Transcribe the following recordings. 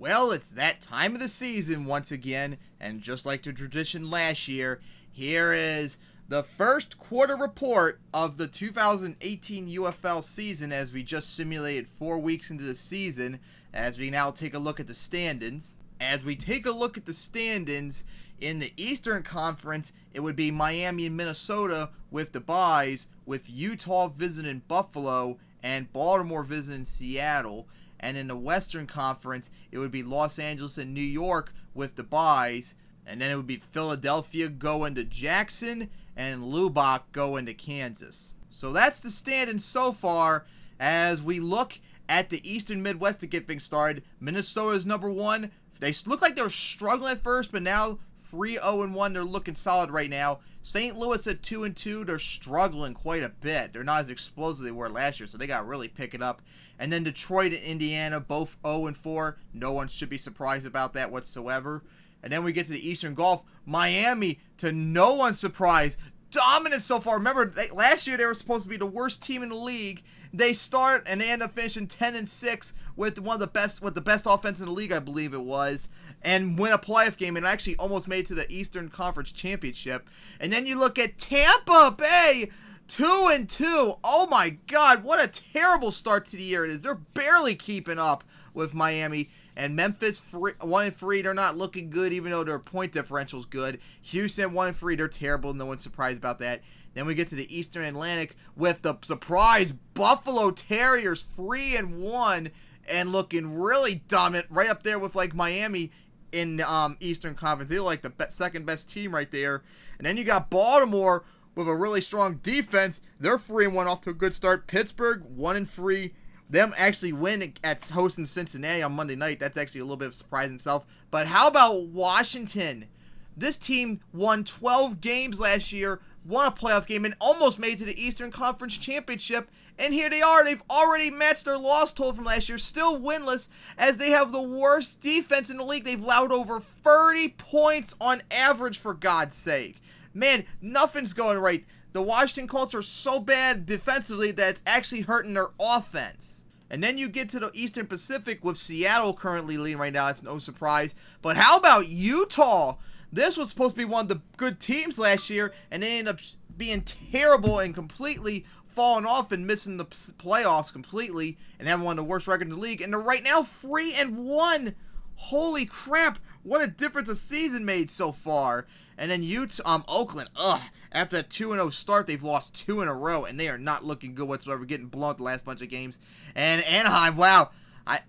Well, it's that time of the season once again, and just like the tradition last year, here is the first quarter report of the 2018 UFL season as we just simulated 4 weeks into the season, as we now take a look at the standings. As we take a look at the standings, in the Eastern Conference, it would be Miami and Minnesota with the byes, with Utah visiting Buffalo and Baltimore visiting Seattle. And in the Western Conference, it would be Los Angeles and New York with the byes. And then it would be Philadelphia going to Jackson and Lubbock going to Kansas. So that's the standing so far. As we look at the Eastern Midwest to get things started, Minnesota is number one. They look like they were struggling at first, but now 3-0-1. They're looking solid right now. St. Louis at 2-2. They're struggling quite a bit. They're not as explosive as they were last year, so they got to really pick it up. And then Detroit and Indiana, both 0-4. No one should be surprised about that whatsoever. And then we get to the Eastern Gulf. Miami, to no one's surprise, dominant so far. Remember, last year they were supposed to be the worst team in the league. They start and they end up finishing 10-6 with the best offense in the league, I believe it was, and win a playoff game and actually almost made it to the Eastern Conference Championship. And then you look at Tampa Bay, 2-2. Oh my God, what a terrible start to the year it is. They're barely keeping up with Miami. And Memphis 1-3. They're not looking good, even though their point differential is good. Houston 1-3. They're terrible. No one's surprised about that. Then we get to the Eastern Atlantic with the surprise Buffalo Terriers 3-1 and looking really dominant, right up there with like Miami in the Eastern Conference. They're like the second best team right there. And then you got Baltimore with a really strong defense. They're 3-1 off to a good start. Pittsburgh 1-3. Them actually win at hosting Cincinnati on Monday night. That's actually a little bit of a surprise in itself. But how about Washington? This team won 12 games last year, won a playoff game, and almost made it to the Eastern Conference Championship. And here they are. They've already matched their loss total from last year, still winless, as they have the worst defense in the league. They've allowed over 30 points on average, for God's sake. Man, nothing's going right. The Washington Colts are so bad defensively that it's actually hurting their offense. And then you get to the Eastern Pacific with Seattle currently leading right now. It's no surprise. But how about Utah? This was supposed to be one of the good teams last year, and they ended up being terrible and completely falling off and missing the playoffs completely and having one of the worst records in the league. And they're right now 3-1. Holy crap. What a difference a season made so far. And then Oakland, after a 2-0 start, they've lost 2 in a row, and they are not looking good whatsoever, getting blown out the last bunch of games. And Anaheim, wow, I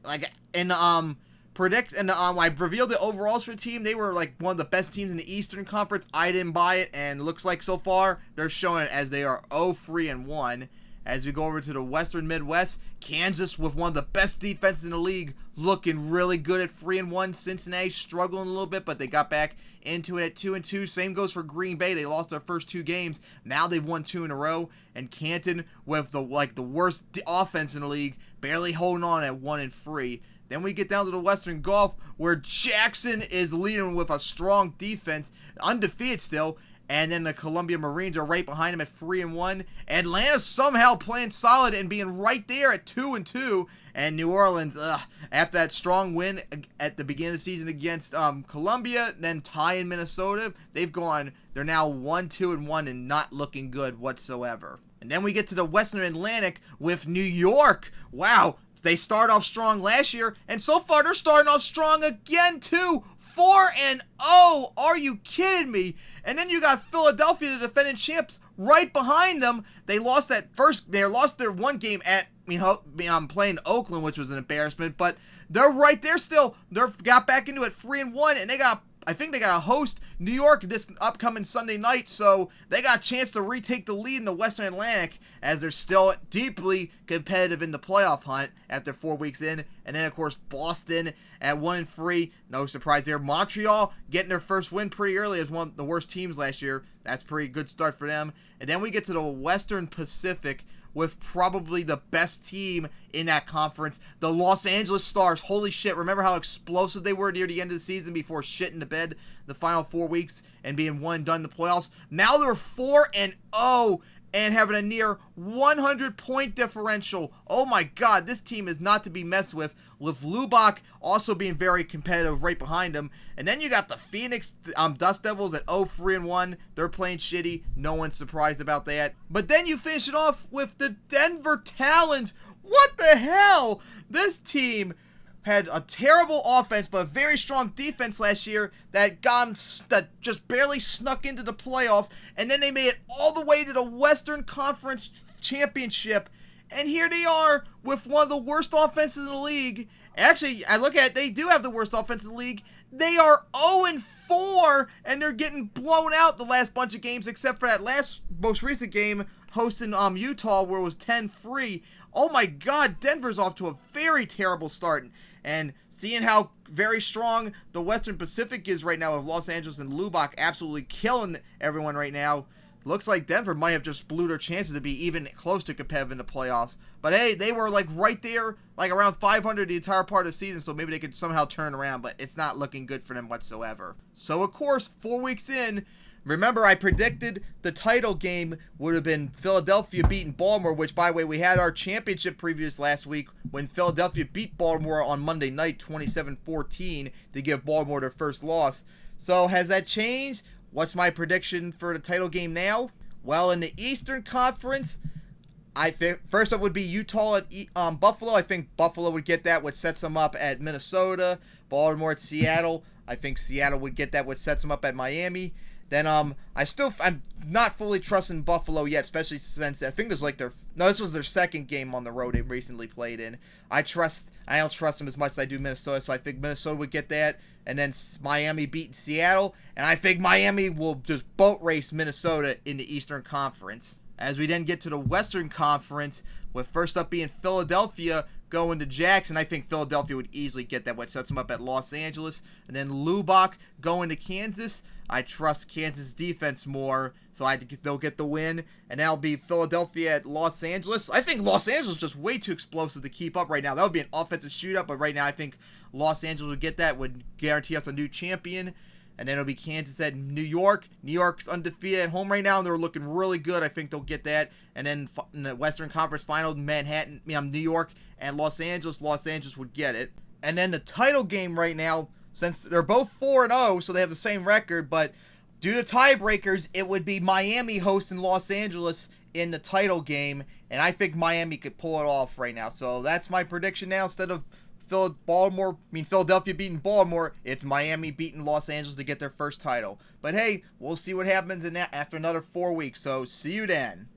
revealed the overalls for the team. They were like one of the best teams in the Eastern Conference. I didn't buy it, and looks like so far they're showing it as they are 0-3-1. As we go over to the Western Midwest, Kansas with one of the best defenses in the league, looking really good at 3-1. Cincinnati struggling a little bit, but they got back into it at 2-2. Same goes for Green Bay. They lost their first 2 games. Now they've won 2 in a row. And Canton with the worst offense in the league, barely holding on at 1-3. Then we get down to the Western Gulf, where Jackson is leading with a strong defense, undefeated still. And then the Columbia Marines are right behind him at 3-1. Atlanta somehow playing solid and being right there at 2-2. And New Orleans, after that strong win at the beginning of the season against Columbia, then tie in Minnesota, they're now 1-2-1 and not looking good whatsoever. And then we get to the Western Atlantic with New York. Wow, they started off strong last year, and so far they're starting off strong again too. 4-0. Are you kidding me? And then you got Philadelphia, the defending champs, right behind them. They lost their one game at playing Oakland, which was an embarrassment, but they're right there still. They got back into it 3-1, and I think they got to host New York this upcoming Sunday night, so they got a chance to retake the lead in the Western Atlantic, as they're still deeply competitive in the playoff hunt after 4 weeks in. And then, of course, Boston at 1-3. No surprise there. Montreal getting their first win pretty early as one of the worst teams last year. That's a pretty good start for them. And then we get to the Western Pacific with probably the best team in that conference, the Los Angeles Stars. Holy shit, remember how explosive they were near the end of the season before shitting the bed the final 4 weeks and being one and done in the playoffs? Now they're 4-0 and having a near 100-point differential. Oh my god, this team is not to be messed with Lubach also being very competitive right behind him. And then you got the Phoenix Dust Devils at 0-3-1. They're playing shitty. No one's surprised about that. But then you finish it off with the Denver Talons. What the hell? This team had a terrible offense but a very strong defense last year that just barely snuck into the playoffs, and then they made it all the way to the Western Conference Championship, and here they are with one of the worst offenses in the league. Actually, I look at it, they do have the worst offense in the league. They are 0-4, and they're getting blown out the last bunch of games, except for that most recent game hosting Utah, where it was 10-3. Oh my god, Denver's off to a very terrible start. And seeing how very strong the Western Pacific is right now with Los Angeles and Lubach absolutely killing everyone right now, looks like Denver might have just blew their chances to be even close to competitive in the playoffs. But hey, they were like right there, like around 500 the entire part of the season, so maybe they could somehow turn around, but it's not looking good for them whatsoever. So of course, 4 weeks in, remember, I predicted the title game would have been Philadelphia beating Baltimore, which, by the way, we had our championship previews last week when Philadelphia beat Baltimore on Monday night 27-14 to give Baltimore their first loss. So has that changed? What's my prediction for the title game now? Well, in the Eastern Conference, I think first up would be Utah at Buffalo. I think Buffalo would get that, which sets them up at Minnesota. Baltimore at Seattle. I think Seattle would get that, which sets them up at Miami. Then I'm not fully trusting Buffalo yet, especially since I think this was their second game on the road they recently played in. I don't trust them as much as I do Minnesota, so I think Minnesota would get that. And then Miami beating Seattle, and I think Miami will just boat race Minnesota in the Eastern Conference. As we then get to the Western Conference, with first up being Philadelphia going to Jackson, I think Philadelphia would easily get that, which sets them up at Los Angeles. And then Lubach going to Kansas. I trust Kansas' defense more, so they'll get the win. And that'll be Philadelphia at Los Angeles. I think Los Angeles is just way too explosive to keep up right now. That would be an offensive shootout, but right now I think Los Angeles would get that, would guarantee us a new champion. And then it'll be Kansas at New York. New York's undefeated at home right now, and they're looking really good. I think they'll get that. And then in the Western Conference Final, New York and Los Angeles would get it. And then the title game right now, since they're both 4-0, so they have the same record, but due to tiebreakers, it would be Miami hosting Los Angeles in the title game, and I think Miami could pull it off right now. So that's my prediction now. Instead of Philadelphia beating Baltimore, it's Miami beating Los Angeles to get their first title. But hey, we'll see what happens in that after another 4 weeks, so see you then.